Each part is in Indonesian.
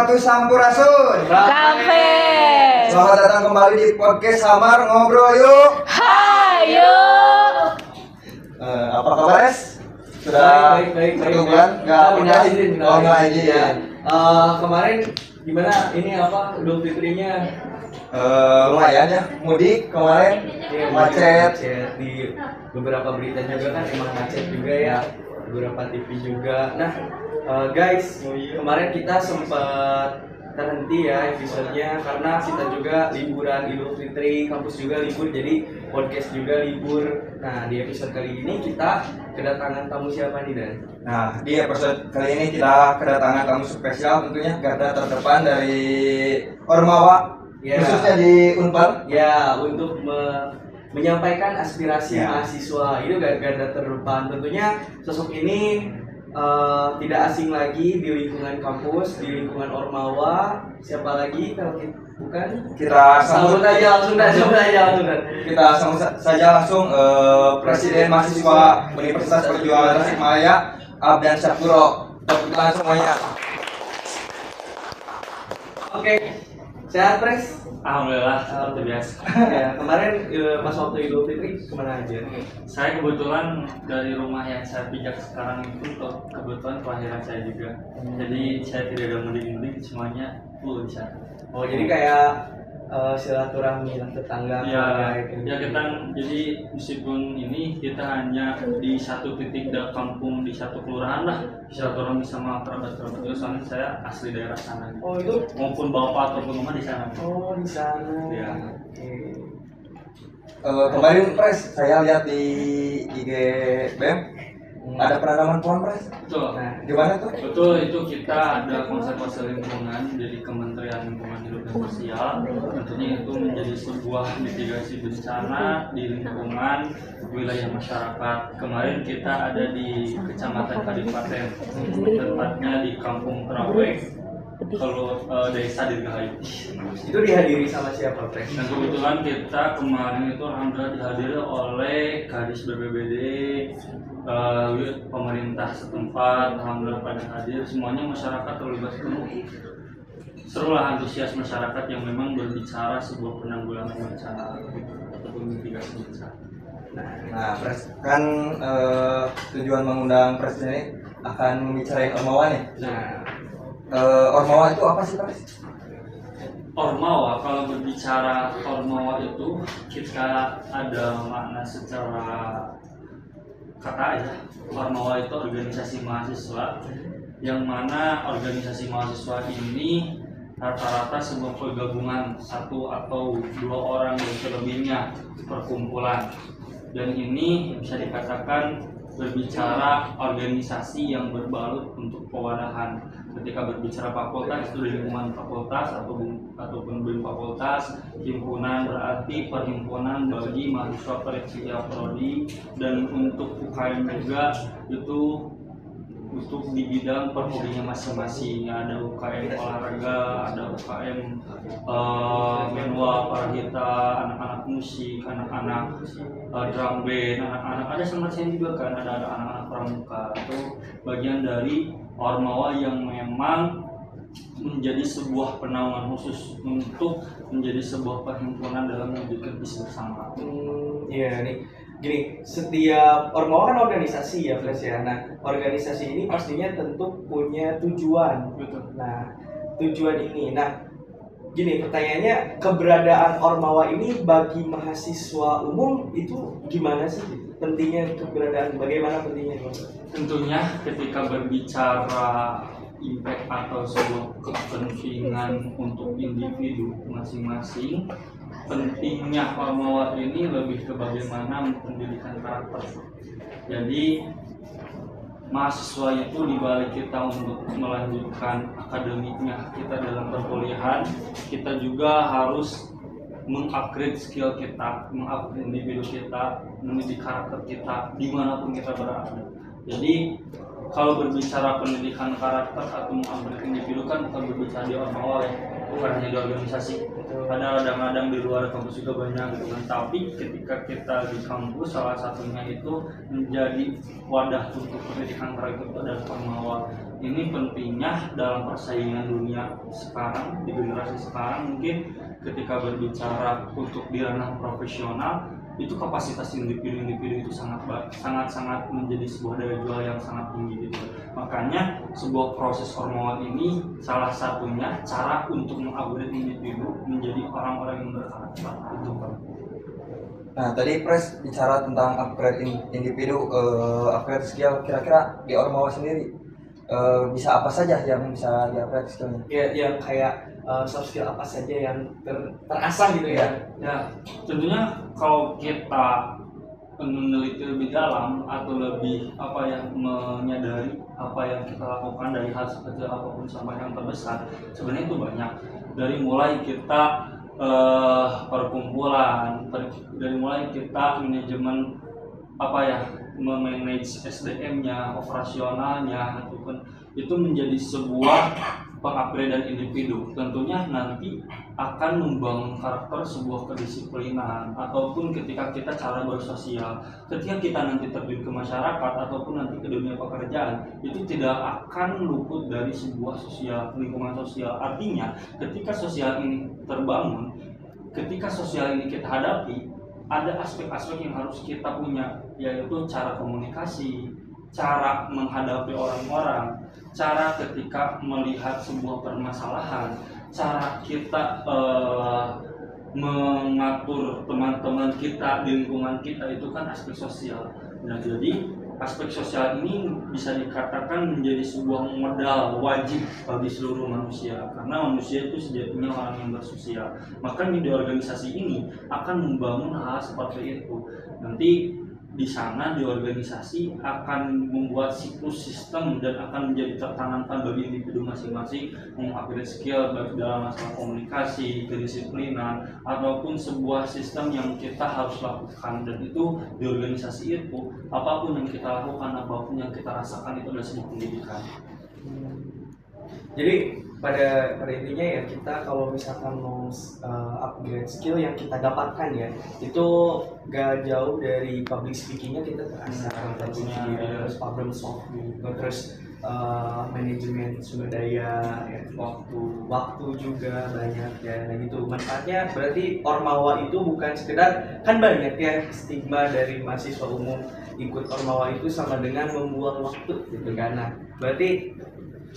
to Sampurasun Cafe. Selamat datang kembali di podcast Samar Ngobrol Yuk. Hayo. Apa kabar, Es? Sudah baik. satu bulan nggak punya izin. nggak izin ya. Kemarin gimana ini apa Idul Fitrinya? Lumayan ya, mudik kemarin macet. Di beberapa berita juga kan emang macet juga ya, beberapa TV juga. Nah, guys, kemarin kita sempat terhenti ya episodenya karena kita juga liburan Idul Fitri, kampus juga libur, jadi podcast juga libur. Nah, di episode kali ini kita kedatangan tamu siapa nih, Dan? Nah, di episode kali ini kita kedatangan tamu spesial, tentunya garda terdepan dari Ormawa, khususnya di Unpar. Ya, untuk menyampaikan aspirasi Ya. mahasiswa itu garda terdepan. Tentunya sosok ini tidak asing lagi di lingkungan kampus, di lingkungan Ormawa. Siapa lagi kalau bukan? Kita Sambut aja langsung. Kita sambut saja langsung Presiden Mahasiswa Universitas Perjuangan Tasikmalaya, Abdan Syakuro. Tepuk tangan semuanya. Oke, sehat Pres? Alhamdulillah, seperti biasa. Ya, kemarin pas waktu Idul Fitri kemana aja? Saya kebetulan dari rumah yang saya pijak sekarang itu kebetulan kelahiran saya juga. Jadi saya tidak ada mudik-mudik, semuanya full di sana. Oh, jadi kayak silaturahmi lah tetangga. Ya kita jadi meskipun ini kita hanya di satu titik kampung di satu kelurahan lah, silaturahmi sama kerabat-kerabat itu. Soalnya saya asli daerah sana. Oh, itu Maupun bapak ataupun mama di sana. oh di sana. Ya. Oke. Kemarin Pres, saya lihat di IG BEM ada penanaman pohon, Pres. Betul. Nah, Gimana tuh? Betul, itu kita ada konservasi lingkungan dari Kementerian Lingkungan Hidup dan Sosial. Tentunya itu menjadi sebuah mitigasi bencana di lingkungan wilayah masyarakat. Kemarin kita ada di Kecamatan Kadipaten, tepatnya di Kampung Terawek, kalau desa Dirgahayu. itu dihadiri sama siapa, Pres? Dan kebetulan kita kemarin itu alhamdulillah dihadiri oleh Kadis BPBD, pemerintah setempat, alhamdulillah pada hadir. Semuanya masyarakat terlibat penuh. Serulah antusias masyarakat yang memang berbicara sebuah penanggulangan bencana ataupun mitigasi bencana. Nah, Pres, kan tujuan mengundang Presiden ini akan membicarain Ormawa nih. Nah, Ormawa itu apa sih, Pres? Ormawa, kalau berbicara Ormawa itu kita ada makna secara kata aja. Ormawa itu organisasi mahasiswa, yang mana organisasi mahasiswa ini rata-rata sebuah pergabungan satu atau dua orang dan selebihnya perkumpulan, dan ini bisa dikatakan berbicara organisasi yang berbalut untuk pewadahan. Ketika berbicara fakultas itu di lingkungan fakultas ataupun BEM fakultas, himpunan berarti perhimpunan bagi mahasiswa setiap prodi, dan untuk UKM juga itu untuk di bidang perhobinya masing-masing. Ada UKM olahraga, ada UKM menwa, parahita, anak-anak musik, anak-anak drum band, anak-anak ada semacamnya juga kan, ada anak-anak pramuka. Itu bagian dari Ormawa yang memang menjadi sebuah penaungan khusus untuk menjadi sebuah perhimpunan dalam mewujudkan visi bersama. iya nih. Gini, setiap Ormawa kan organisasi ya, Pres ya. Nah, organisasi ini pastinya tentu punya tujuan. Betul. Nah, tujuan ini. Nah, gini pertanyaannya, keberadaan Ormawa ini bagi mahasiswa umum itu gimana sih? Pentingnya keberadaan, bagaimana pentingnya? Tentunya ketika berbicara impact atau sebuah kepentingan untuk individu masing-masing, pentingnya Ormawa ini lebih ke bagaimana pendidikan karakter. Jadi mahasiswa itu dibalik kita untuk melanjutkan akademiknya kita dalam perkuliahan, kita juga harus mengupgrade skill kita, mengupgrade individu kita, mendidik karakter kita dimanapun kita berada. Jadi kalau berbicara pendidikan karakter atau mengupgrade individu kan bukan berbicara di Ormawa ya, bukan hanya di organisasi. Ada kadang-kadang di luar kampus juga banyak gitu kan. Tapi ketika kita di kampus, salah satunya itu menjadi wadah untuk pendidikan karakter itu adalah Ormawa. ini pentingnya dalam persaingan dunia sekarang, di generasi sekarang. Mungkin ketika berbicara untuk di ranah profesional, itu kapasitas individu-individu itu sangat menjadi sebuah daya jual yang sangat tinggi gitu. Makanya sebuah proses Ormawa ini salah satunya cara untuk mengupgrade individu menjadi orang-orang yang berkarakter itu Pak. Nah, tadi Pres bicara tentang upgrade individu, upgrade skill. Kira-kira di Ormawa sendiri bisa apa saja yang bisa di-upgrade skillnya? Ya, yang kayak soft skill apa saja yang terasah gitu ya? Ya, tentunya kalau kita meneliti lebih dalam atau lebih menyadari apa yang kita lakukan dari hal sekecil apapun sampai yang terbesar, sebenarnya itu banyak. Dari mulai kita perkumpulan, dari mulai kita manajemen memanage SDM-nya, operasionalnya, itu menjadi sebuah pengupgradean individu. Tentunya nanti akan membangun karakter sebuah kedisiplinan, ataupun ketika kita cara bersosial, ketika kita nanti terjun ke masyarakat ataupun nanti ke dunia pekerjaan, itu tidak akan luput dari sebuah lingkungan sosial. Artinya ketika sosial ini terbangun, ketika sosial ini kita hadapi, ada aspek-aspek yang harus kita punya, yaitu cara komunikasi, cara menghadapi orang-orang, cara ketika melihat sebuah permasalahan, cara kita mengatur teman-teman kita di lingkungan kita, itu kan aspek sosial. Nah, jadi aspek sosial ini bisa dikatakan menjadi sebuah modal wajib bagi seluruh manusia, karena manusia itu sejatinya orang yang bersosial. Makanya di organisasi ini akan membangun hal seperti itu. Nanti di sana di organisasi akan membuat siklus sistem dan akan menjadi tertanamkan bagi individu masing-masing mengupgrade skill baik dalam masalah komunikasi, kedisiplinan, ataupun sebuah sistem yang kita harus lakukan. Dan itu di organisasi itu, apapun yang kita lakukan, apapun yang kita rasakan, itu adalah sebuah pendidikan. Jadi pada intinya ya, kita kalau misalkan mau upgrade skill yang kita dapatkan ya, itu gak jauh dari public speakingnya kita terasa, terus problem solving, terus manajemen sumber daya, ya, waktu juga banyak ya. Nah gitu manfaatnya. Berarti Ormawa itu bukan sekedar, kan banyak ya stigma dari mahasiswa umum ikut Ormawa itu sama dengan membuang waktu gitu kan. Nah berarti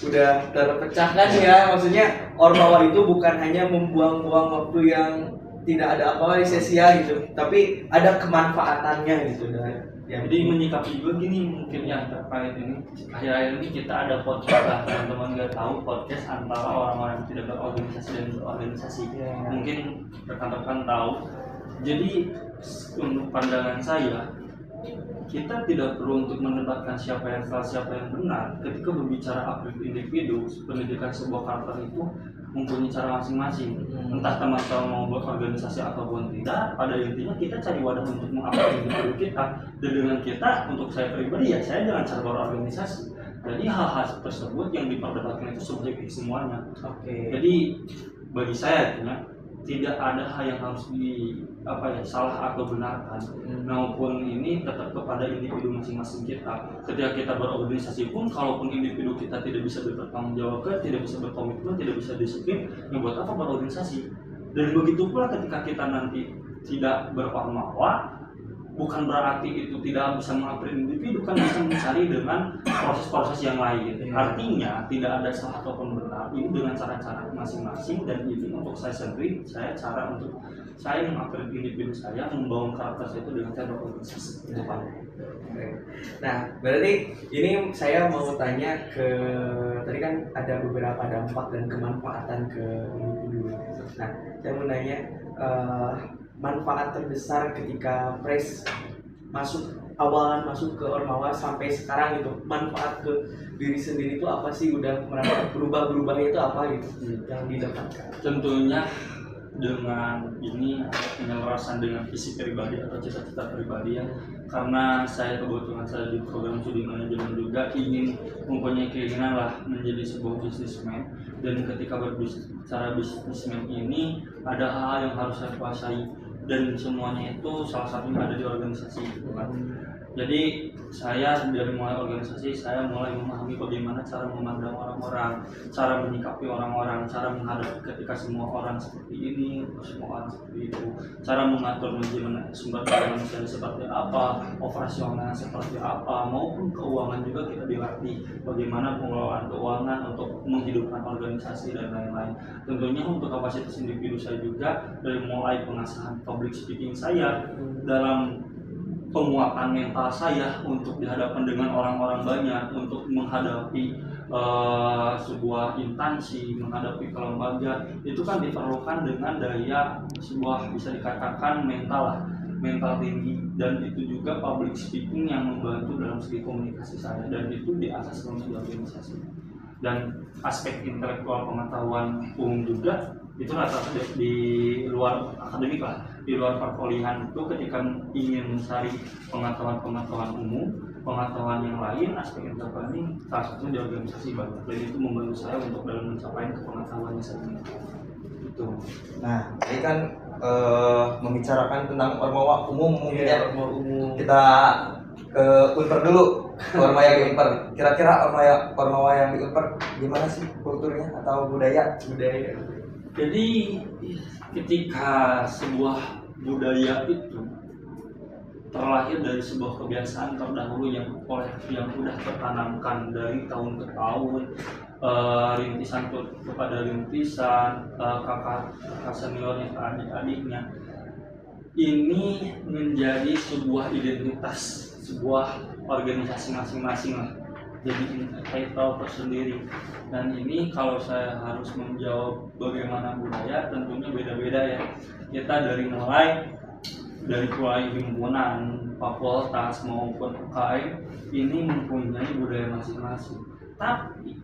udah terpecahkan ya, maksudnya Ormawa itu bukan hanya membuang-buang waktu yang tidak ada apa-apa sia-sia gitu, tapi ada kemanfaatannya gitu. Ya, jadi menyikapi juga gini mungkin yang terkait ini, akhir-akhir ini kita ada podcast lah, teman-teman nggak tahu, podcast antara orang-orang yang tidak berorganisasi dan berorganisasi. Mungkin rekan-rekan tahu. Jadi untuk pandangan saya, kita tidak perlu untuk mendebatkan siapa yang salah, siapa yang benar. Ketika berbicara upgrade individu, pendidikan sebuah karakter itu mempunyai cara masing-masing. Entah teman-teman mau berorganisasi ataupun tidak, pada intinya kita cari wadah untuk mengupgrade individu kita. Dan dengan kita, untuk saya pribadi ya, saya dengan cara berorganisasi. Jadi hal-hal tersebut yang diperdebatkan itu subjektif semuanya. Jadi bagi saya tidak ada hal yang harus salah atau benarkan, maupun ini tetap kepada individu masing-masing kita. Ketika kita berorganisasi pun, kalaupun individu kita tidak bisa bertanggung jawab, tidak bisa berkomitmen, tidak bisa disiplin, buat apa berorganisasi? Dan begitu pula ketika kita nanti tidak berormawa, bukan berarti itu tidak bisa mengupgrade individu, kan bisa mencari dengan proses-proses yang lain. Artinya tidak ada salah ataupun benar, ini dengan cara-cara masing-masing. Dan ini untuk saya sendiri, cara untuk saya mengupgrade individu saya, membangun karakter saya itu dengan cara berorganisasi. Itu Pak. Nah berarti ini saya mau tanya ke, tadi kan ada beberapa dampak dan kemanfaatan ke individu. Nah saya mau nanya, manfaat terbesar ketika Pres awalan masuk ke Ormawa sampai sekarang gitu, manfaat ke diri sendiri itu apa sih? Udah merasa berubahnya itu apa gitu yang didapatkan? Tentunya dengan ini penyelarasan dengan visi pribadi atau cita-cita pribadi ya, karena saya kebetulan saya di program studi manajemen juga ingin mempunyai keinginan lah menjadi sebuah businessman. Dan ketika berbicara businessman ini ada hal yang harus saya kuasai, dan semuanya itu salah satunya ada di organisasi gitu kan. Jadi saya dari mulai organisasi, saya mulai memahami bagaimana cara memandang orang-orang, cara menyikapi orang-orang, cara menghadapi ketika semua orang seperti ini, semua orang seperti itu, cara mengatur manajemen sumber daya manusia seperti apa, operasional seperti apa, maupun keuangan juga kita dilatih bagaimana pengelolaan keuangan untuk menghidupkan organisasi dan lain-lain. Tentunya untuk kapasitas individu saya juga dari mulai pengasahan public speaking saya dalam penguatan mental saya untuk dihadapkan dengan orang-orang banyak, untuk menghadapi sebuah instansi, menghadapi kelembagaan, itu kan diperlukan dengan daya sebuah bisa dikatakan mental lah, mental tinggi, dan itu juga public speaking yang membantu dalam segi komunikasi saya, dan itu diasah dalam sebuah organisasi. Dan aspek intelektual pengetahuan umum juga itu rata-rata di luar akademik lah, di luar perkuliahan itu ketika ingin mencari pengetahuan umum, pengetahuan yang lain, aspek intelektual ini salah satunya di organisasi banyak, dan itu membantu saya untuk dalam mencapai pengetahuan yang saya inginkan. Itu. Nah, ini kan membicarakan tentang ormawa umum mungkin ya. Kita ke Unpar dulu, ormawa yang di Unpar. Kira-kira ormawa yang di Unpar gimana sih kulturnya atau budaya? Jadi ketika sebuah budaya itu terlahir dari sebuah kebiasaan terdahulu yang sudah tertanamkan dari tahun ke tahun, rintisan kepada rintisan, kakak seniornya ke adik-adiknya, ini menjadi sebuah identitas sebuah organisasi masing-masing lah, jadi title tersendiri. Dan ini kalau saya harus menjawab bagaimana budaya, tentunya beda-beda ya. Kita dari mulai himpunan, fakultas maupun UKM ini mempunyai budaya masing-masing. Tapi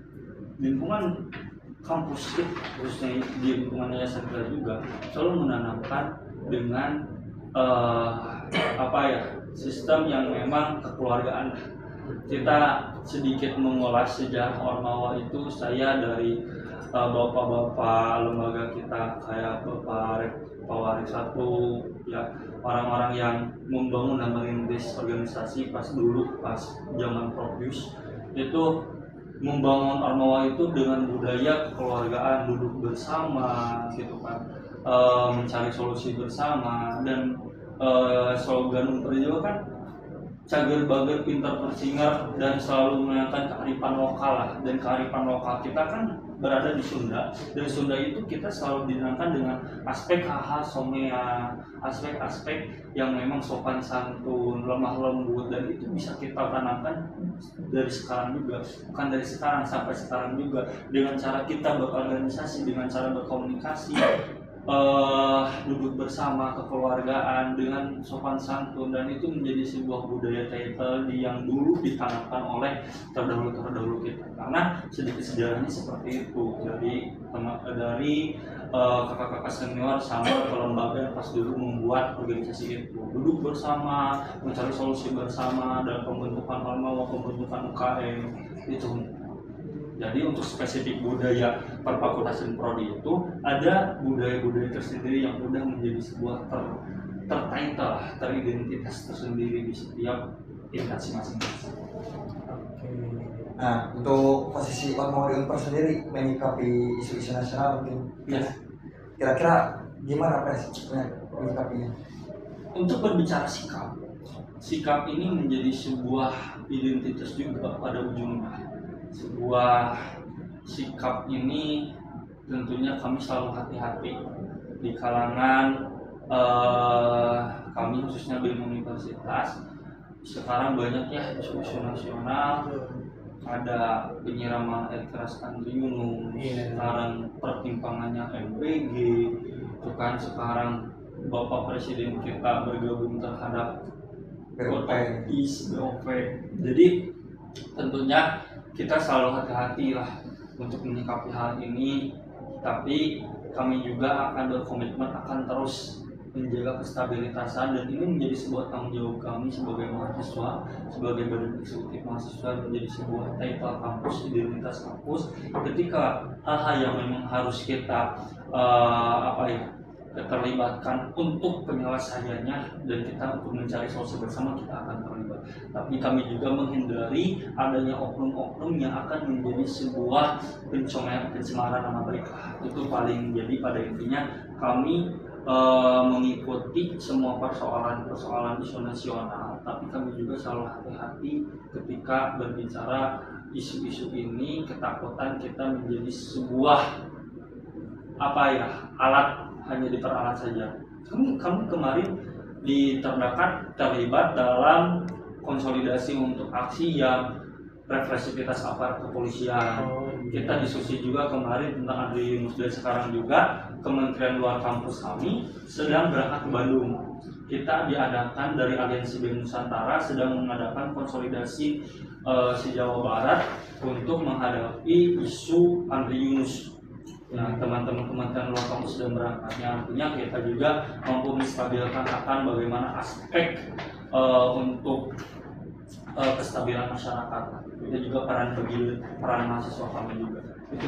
lingkungan kampus khususnya di lingkungan yayasan kita juga selalu menanamkan dengan sistem yang memang kekeluargaan. Kita sedikit mengulas sejarah ormawa itu, saya dari bapak-bapak lembaga kita kayak Bapak Warik satu ya, orang-orang yang membangun dan merintis organisasi pas zaman Propius itu membangun ormawa itu dengan budaya kekeluargaan, duduk bersama gitu kan, mencari solusi bersama, dan slogan Unpar juga kan cager bager pintar persingar dan selalu mengangkat kearifan lokal lah. Dan kearifan lokal kita kan berada di Sunda, dan Sunda itu kita selalu dinamakan dengan aspek hal-hal somea, aspek-aspek yang memang sopan santun, lemah lembut, dan itu bisa kita tanamkan dari sekarang juga, bukan dari sekarang, sampai sekarang juga, dengan cara kita berorganisasi, dengan cara berkomunikasi, duduk bersama, kekeluargaan dengan sopan santun, dan itu menjadi sebuah budaya title yang dulu ditanamkan oleh terdahulu kita. Karena sedikit sejarahnya seperti itu. Jadi dari kakak-kakak senior sama kelembagaan pas dulu membuat organisasi itu, duduk bersama, mencari solusi bersama dalam pembentukan ormawa, pembentukan UKM itu. Jadi untuk spesifik budaya perfakultasan prodi itu ada budaya-budaya tersendiri yang udah menjadi sebuah tertitle, teridentitas tersendiri di setiap instansi masing-masing. Nah, untuk posisi ormawa di Unpar sendiri menyikapi isu-isu nasional mungkin, Ya. Kira-kira gimana menyikapinya? Untuk berbicara sikap ini menjadi sebuah identitas juga pada ujungnya. Sebuah sikap ini tentunya kami selalu hati-hati di kalangan kami khususnya di universitas. Sekarang banyak ya isu-isu nasional, ada penyiraman air keras Andriunum, sekarang pertimpangannya MPG, itu kan sekarang Bapak Presiden kita bergabung terhadap BOP. Jadi tentunya kita selalu hati-hati lah untuk menyikapi hal ini, tapi kami juga akan berkomitmen akan terus menjaga kestabilitasan, dan ini menjadi sebuah tanggung jawab kami sebagai mahasiswa, sebagai badan eksekutif mahasiswa, menjadi sebuah title kampus, identitas kampus. Ketika hal-hal yang memang harus kita terlibatkan untuk penyelesaiannya, dan kita untuk mencari solusi bersama kita akan terlibat. Tapi kami juga menghindari adanya oknum-oknum yang akan menjadi sebuah pencemaran nama baik. Itu paling, jadi pada intinya kami mengikuti semua persoalan isu nasional, tapi kami juga selalu hati-hati ketika berbicara isu-isu ini. Ketakutan kita menjadi sebuah alat, hanya diperalat saja. Kamu kemarin terlibat dalam konsolidasi untuk aksi yang represivitas aparat kepolisian. Kita diskusi juga kemarin tentang Andri Yunus, dan sekarang juga Kementerian Luar Kampus kami sedang berangkat ke Bandung. Kita diadakan dari Aliansi BEM Nusantara sedang mengadakan konsolidasi se-Jawa Barat untuk menghadapi isu Andri Yunus. Nah, teman-teman Kementerian Luar Kampus sedang berangkatnya, artinya kita juga mampu menstabilkan akan bagaimana aspek untuk kestabilan masyarakat. Itu juga peran mahasiswa kami juga. Itu.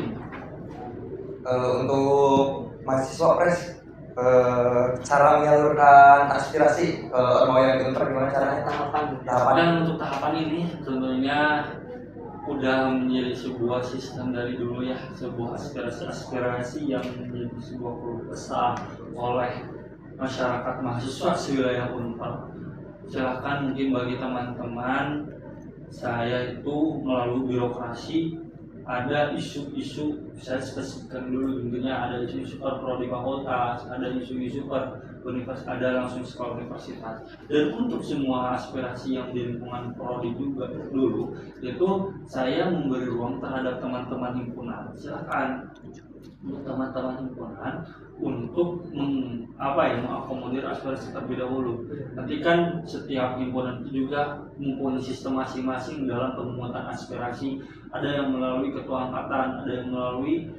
Untuk mahasiswa Pres, cara menyalurkan aspirasi ke Ormawa yang di Unpar gimana caranya? Tahapan. Dan untuk tahapan ini tentunya udah menjadi sebuah sistem dari dulu ya, sebuah aspirasi yang menjadi sebuah keluh kesah oleh masyarakat mahasiswa sewilayah Unpar. Silahkan mungkin bagi teman-teman, saya itu melalui birokrasi ada isu-isu, saya spesifikkan dulu, tentunya ada isu-isu per prodi fakultas, ada isu-isu per universitas, ada langsung sekolah universitas. Dan untuk semua aspirasi yang di lingkungan prodi juga dulu, itu saya memberi ruang terhadap teman-teman himpunan. Silakan untuk teman-teman himpunan untuk mengakomodir aspirasi terlebih dahulu. Nanti kan setiap himpunan itu juga mempunyai sistem masing-masing dalam pemungutan aspirasi. Ada yang melalui ketua angkatan, ada yang melalui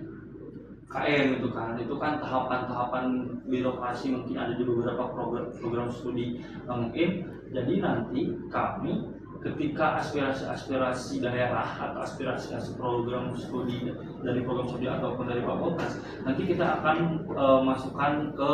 KM gitu kan. Itu kan tahapan-tahapan birokrasi, mungkin ada di beberapa program studi mungkin. Jadi nanti kami ketika aspirasi daerah atau aspirasi program studi dari program studi ataupun dari fakultas, nanti kita akan salurkan ke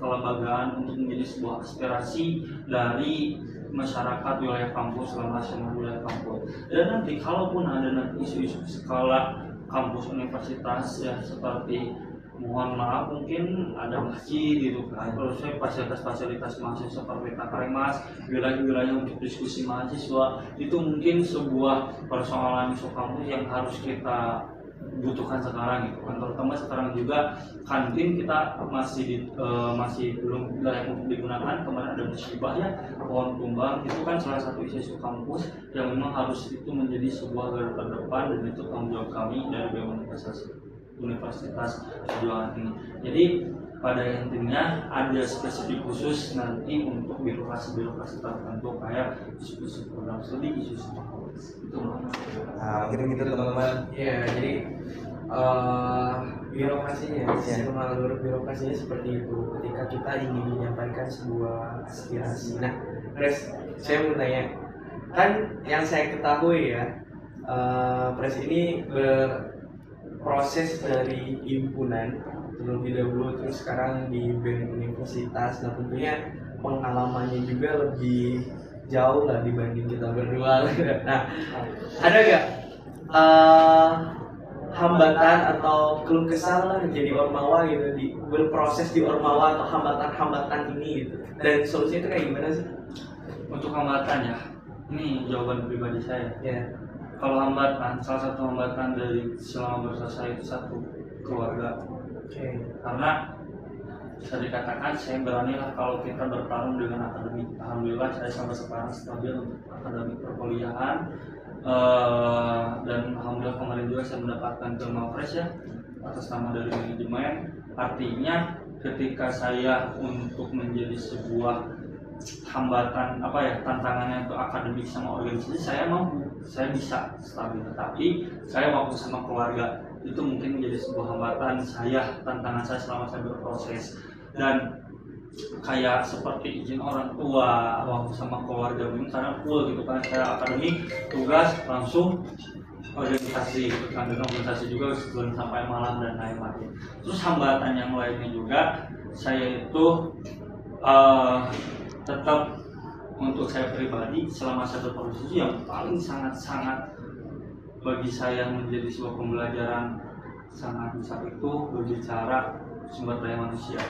kelembagaan untuk menjadi sebuah aspirasi dari masyarakat wilayah kampus, nasional wilayah kampus. Dan nanti kalaupun ada isu-isu skala kampus universitas ya, seperti mohon maaf mungkin ada masjid gitu kan, terus saya fasilitas mahasiswa seperti takremas, wilayah-wilayah untuk diskusi mahasiswa, itu mungkin sebuah persoalan isu kampus yang harus kita butuhkan sekarang gitu kan. Terutama sekarang juga kantin kita masih belum layak untuk digunakan. Kemarin ada musibah ya, pohon tumbang, itu kan salah satu isu kampus yang memang harus itu menjadi sebuah garda terdepan, dan itu tanggung jawab kami dari BEM Universitas Perjuangan ini. Jadi pada intinya ada spesifik khusus nanti untuk birokrasi tertentu kayak isu-isu program studi, isu-isu fakultas. Itu Nah, gitu teman-teman. Ya, jadi birokrasinya, sistem alur birokrasinya seperti itu. Ketika kita ingin menyampaikan sebuah aspirasi. Nah, Pres, saya mau tanya, kan yang saya ketahui ya, Pres ini berproses dari himpunan terlebih dahulu, terus sekarang di BEM Universitas. Nah, tentunya pengalamannya juga lebih jauh lah dibanding kita berdua. Nah, ada gak hambatan atau keluh kesah lah jadi Ormawa gitu, berproses di Ormawa, atau hambatan-hambatan ini gitu, dan solusinya itu kayak gimana sih? untuk hambatan ya, ini jawaban pribadi saya. Ya. Kalau hambatan, salah satu hambatan dari selama bersosial itu satu, keluarga. Karena bisa dikatakan saya beranilah kalau kita bertarung dengan akademik. Alhamdulillah saya sampai sekarang stabil untuk akademik perkuliahan, dan alhamdulillah kemarin juga saya mendapatkan Mapres ya atas nama dari manajemen. Artinya ketika saya untuk menjadi sebuah hambatan tantangannya untuk akademik sama organisasi, saya mampu, saya bisa stabil. Tapi saya waktu sama keluarga itu mungkin menjadi sebuah hambatan saya, tantangan saya selama saya berproses. Dan kayak seperti izin orang tua waktu sama keluarga ini karena full gitu kan, saya akademik, tugas langsung organisasi gitu kan, dan organisasi juga sampai malam dan lain-lain. Terus hambatan yang lainnya juga saya itu tetap untuk saya pribadi selama saya berprofesi yang paling sangat-sangat bagi saya menjadi sebuah pembelajaran sangat besar itu berbicara sumber daya manusia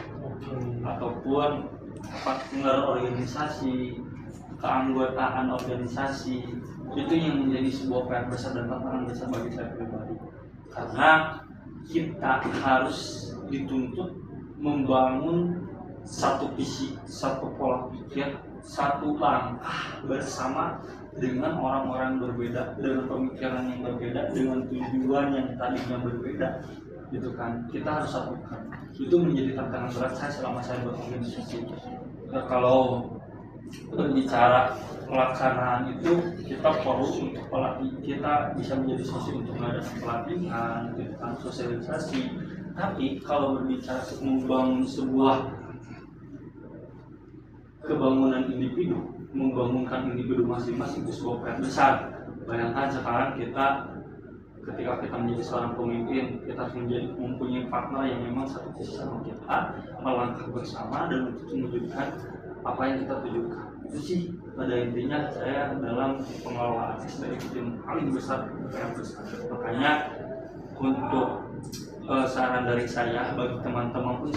ataupun partner organisasi, keanggotaan organisasi, itu yang menjadi sebuah PR besar dan tantangan besar bagi saya pribadi, karena kita harus dituntut membangun satu visi, satu pola pikir, satu langkah bersama dengan orang-orang berbeda, dengan pemikiran yang berbeda, dengan tujuan yang tadinya berbeda, gitu kan. Kita harus satukan. Itu menjadi tantangan berat saya selama saya berorganisasi. Nah, kalau berbicara pelaksanaan itu kita perlu untuk pelatih, kita bisa menjadi sosok untuk mengadakan pelatihan, gitu kan, sosialisasi. Tapi kalau berbicara membangun sebuah kebangunan individu, membangunkan individu masing-masing itu sebuah PR besar. Bayangkan sekarang ketika kita menjadi seorang pemimpin, kita harus mempunyai partner yang memang satu visi sama kita, melangkah bersama dan untuk mewujudkan apa yang kita tujukan. Itu sih pada intinya saya dalam pengelolaan SDM itu yang paling besar, PR besar. Makanya untuk saran dari saya bagi teman-teman pun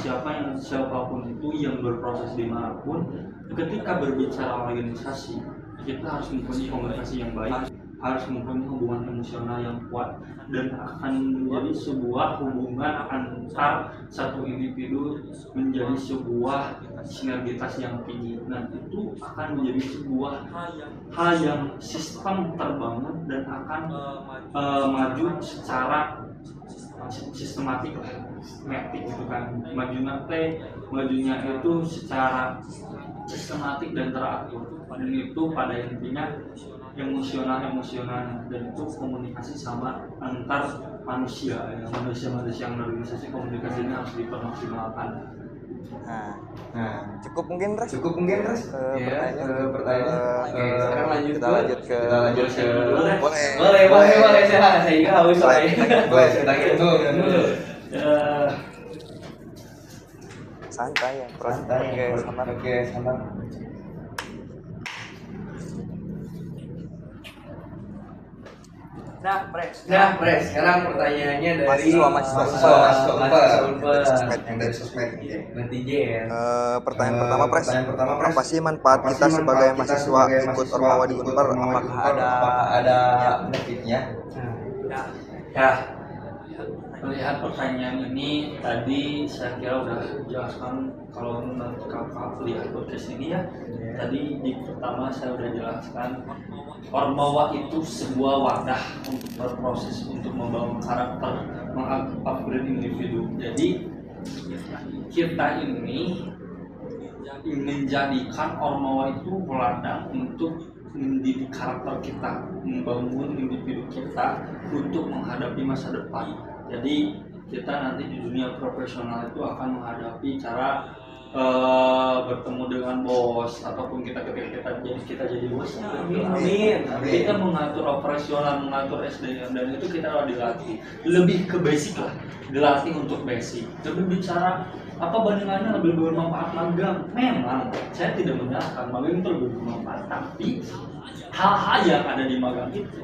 siapapun itu yang berproses dimanapun, ketika berbicara organisasi kita harus mempunyai komunikasi yang baik, harus mempunyai hubungan emosional yang kuat, dan akan menjadi sebuah hubungan antar satu individu menjadi sebuah sinergitas yang tinggi. Dan itu akan menjadi sebuah hal yang sistem terbangun dan akan maju secara sistematik, gitu kan. Majunya itu secara sistematik dan teratur, dan itu pada intinya emosional, dan itu komunikasi sama antar manusia yang organisasi, komunikasinya harus dipermaksimalkan. Nah, Cukup mungkin Res. Pertanyaan. Sekarang Kita lanjut ke Boleh, saya juga haus lagi. Boleh kita gitu. santai ya. Oke, sabar. Nah, Pres, sekarang pertanyaannya dari mahasiswa Unpar. Yang dari sosmed. Netizen. Pertanyaan pertama Pres, apa sih manfaat kita sebagai mahasiswa ikut Ormawa di Unpar? Apakah ada benefitnya? Ya, melihat pertanyaan ini tadi saya kira udah jelaskan. Kalau nanti kakak lihat podcast ini ya, tadi di pertama saya udah jelaskan Ormawa itu sebuah wadah untuk berproses untuk membangun karakter, mengupgrade individu. Jadi kita ini menjadikan Ormawa itu ladang untuk mendidik karakter kita, membangun individu kita untuk menghadapi masa depan. Jadi kita nanti di dunia profesional itu akan menghadapi cara bertemu dengan bos, ataupun ketika kita jadi bos. Amin. Kita mengatur operasional, mengatur SDM, dan itu kita harus dilatih. Lebih ke basic lah, dilatih untuk basic. Tapi bicara apa bandingannya lebih bermanfaat magang? Memang saya tidak menyalahkan magang itu lebih bermanfaat, tapi hal-hal yang ada di magang itu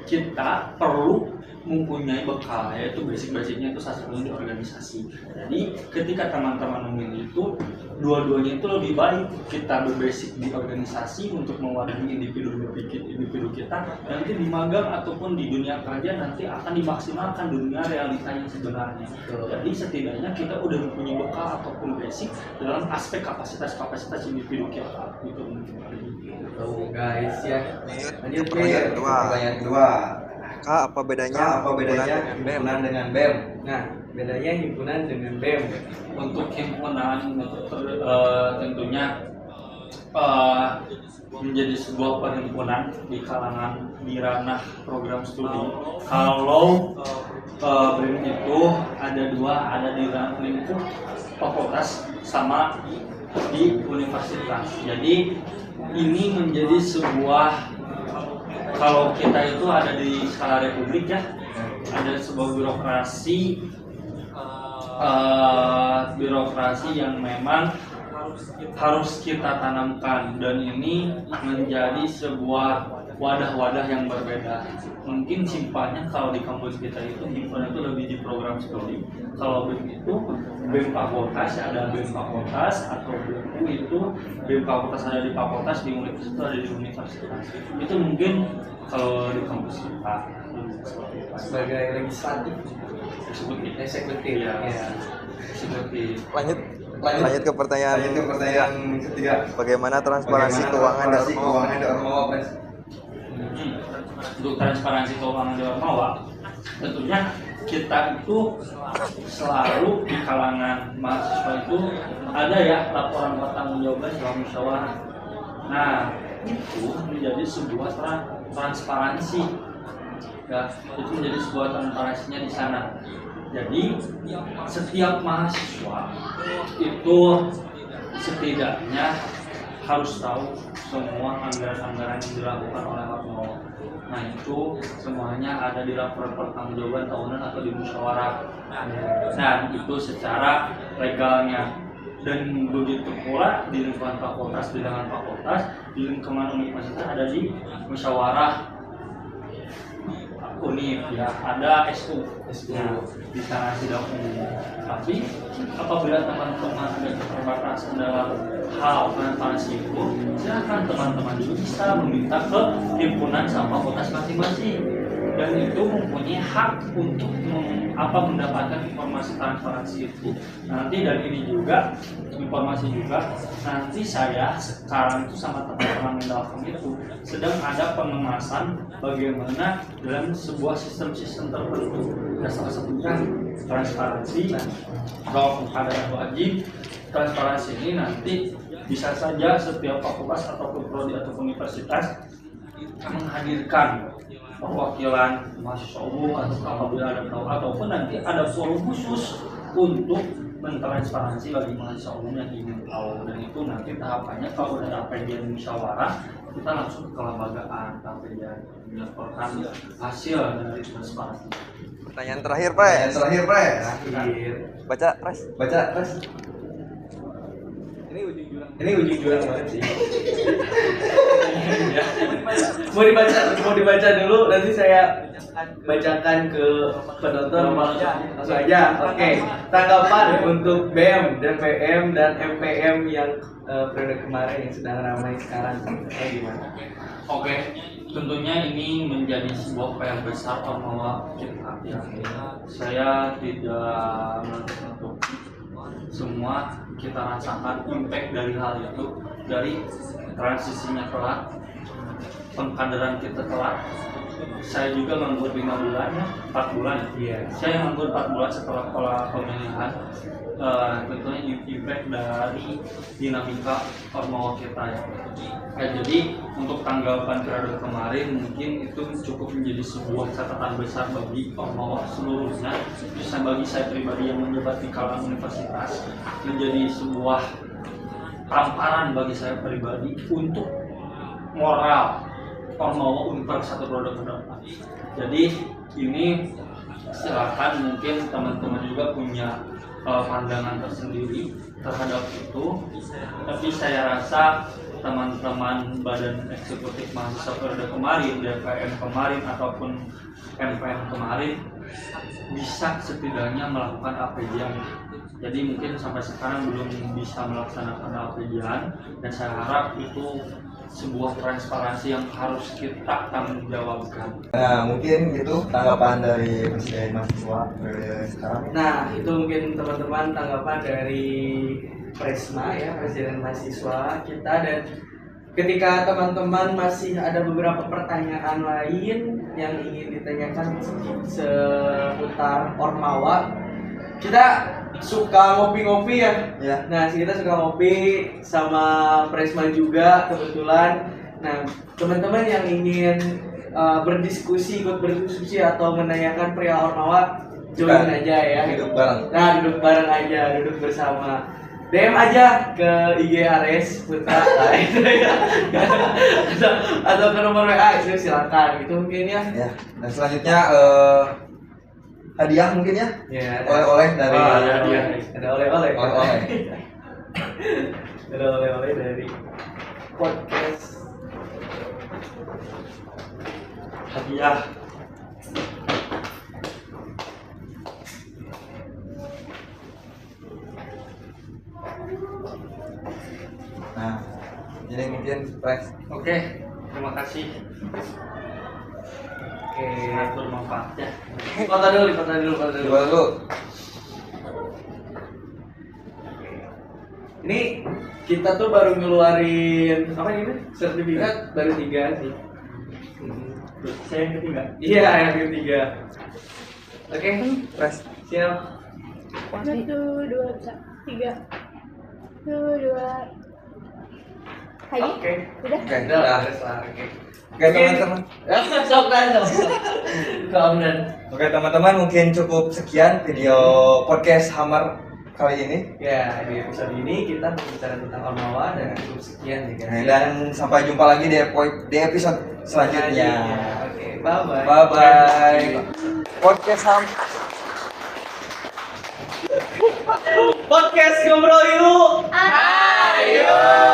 kita perlu mempunyai bekal, yaitu basic-basicnya itu salah satunya di organisasi. Jadi ketika teman-teman memilih itu, dua-duanya itu lebih baik kita berbasic di organisasi untuk mewadahi individu kita, nanti di magang ataupun di dunia kerja nanti akan dimaksimalkan dunia realita yang sebenarnya. Jadi setidaknya kita udah mempunyai bekal ataupun basic dalam aspek kapasitas individu kita. Gitu mungkin. Guys ya. Lanjut Pertanyaan kedua. Kak, apa bedanya himpunan dengan BEM? Nah, bedanya himpunan dengan BEM. Untuk himpunan tentunya menjadi sebuah perhimpunan di kalangan di ranah program studi. Kalau BEM itu ada dua, ada di lingkup fakultas sama di universitas. Jadi ini menjadi sebuah, kalau kita itu ada di skala republik ya, ada sebuah birokrasi birokrasi yang memang harus kita tanamkan, dan ini menjadi sebuah wadah-wadah yang berbeda. Mungkin simpelnya kalau di kampus kita itu himpunan itu lebih di program studi. Kalau BEM itu BEM fakultas, ada BEM fakultas, atau BEM itu BEM fakultas ada di fakultas, di universitas itu ada di universitas. Itu mungkin kalau di kampus kita sebagai legislatif, eksekutif ya. Seperti Lanjut ke pertanyaan ketiga. bagaimana transparansi keuangan di Ormawa? Untuk transparansi keuangan di Ormawa, tentunya kita itu selalu di kalangan mahasiswa itu ada ya laporan pertanggungjawaban selama musyawarah. Nah, itu menjadi sebuah transparansi. Ya, itu menjadi sebuah transparansinya di sana. Jadi setiap mahasiswa itu setidaknya harus tahu semua anggaran-anggaran yang dilakukan oleh Ormawa. Nah, itu semuanya ada di laporan pertanggungjawaban tahunan atau di musyawarah. Nah, itu secara legalnya. Dan begitu pula di lingkungan fakultas, di lingkungan universitas ada di musyawarah UNIF ya, ada SU ya, di sana sidang umum. Tapi apabila teman-teman ada keterbatasan dalam hal transparansi itu, silakan teman-teman juga bisa meminta ke himpunan sama fakultas masing-masing, dan itu mempunyai hak untuk mendapatkan informasi transparansi itu. Nanti dari ini juga informasi juga, nanti saya sekarang itu sama teman-teman Mendelkom itu sedang ada pengemasan bagaimana dalam sebuah sistem-sistem tertentu. Dan salah satunya transparansi atau penghadapan wajib. Transparansi ini nanti bisa saja setiap fakultas ataupun prodi ataupun universitas menghadirkan perwakilan mahasiswa umum atau apabila ada tahu, ataupun nanti ada forum khusus untuk mentransparansi bagi mahasiswa umum yang ingin tahu. Dan itu nanti tahapannya kalau udah APJ musyawarah, kita langsung ke kelembagaan APJ melaporkan hasil dari transparansi. Pertanyaan terakhir, Pres. Baca, Pres. Ini ujung jurang banget sih. Mau dibaca dulu, nanti saya bacakan ke penonton langsung aja. Oke. Tanggapan untuk BEM, DPM dan MPM yang periode kemarin yang sedang ramai sekarang, gimana? Oke, tentunya ini menjadi sebuah PR besar Ormawa kita. Ya. Saya tidak menutup semua kita rasakan impact dari hal itu, dari transisinya telat, pengkaderan kita telat. Saya juga nganggur 5 bulan ya, 4 bulan. Iya. Saya nganggur 4 bulan setelah pola pemilihan. Tentunya impact dari dinamika Ormawa kita ya. Jadi untuk tanggapan periode kemarin mungkin itu cukup menjadi sebuah catatan besar bagi Ormawa seluruhnya. Bisa bagi saya pribadi yang menjabat di kalangan universitas, menjadi sebuah tamparan bagi saya pribadi untuk moral Ormawa Unpar satu periode ke depan. Jadi ini silakan, mungkin teman-teman juga punya pandangan tersendiri terhadap itu, tapi saya rasa teman-teman badan eksekutif mahasiswa periode kemarin, DPM kemarin ataupun MPM kemarin bisa setidaknya melakukan APJ-an. Jadi mungkin sampai sekarang belum bisa melaksanakan APJ-an, dan saya harap itu sebuah transparansi yang harus kita tanggung jawabkan. Nah, mungkin itu tanggapan dari presiden mahasiswa sekarang. Nah, itu mungkin teman-teman tanggapan dari Presma ya, presiden mahasiswa kita. Dan ketika teman-teman masih ada beberapa pertanyaan lain yang ingin ditanyakan seputar Ormawa, kita suka ngopi-ngopi ya. Nah, kita suka ngopi sama Presma juga kebetulan. Nah, teman-teman yang ingin ikut berdiskusi atau menanyakan perihal Ormawa, join aja ya. Duduk bareng. Nah, duduk bareng aja, duduk bersama. DM aja ke IG Ares Putra atau ke nomor WA itu silakan. Itu mungkin ya. Ya. Dan selanjutnya hadiah mungkin ya. Ya, Oleh-oleh dari ada oleh-oleh. oleh-oleh. Ada oleh-oleh dari podcast. Hadiah. Nah, jadi mungkin surprise. Oke, terima kasih. Oke. Sangat bermanfaat ya. Foto dulu. Coba dulu. Ini kita tuh baru ngeluarin apa ini? Sertifikat baru 3 sih. Saya yang ketiga. Iya, yang ketiga. Oke, Surprise. siap. 1, 2, 3. 1, 2. Lagi? Oke. Udah? Oke, Udah, udah. beres lah. Oke. Oke, teman-teman. Sok kan. Kemudian. Oke, teman-teman, mungkin cukup sekian video podcast Hammer kali ini. Ya, di episode ini kita berbicara tentang Ormawa dan cukup sekian ya guys. Dan sampai jumpa lagi di episode selanjutnya. Oke, bye-bye. Bye bye. Podcast Hammer. Podcast ngobrol yuk. Ayo! Ayo.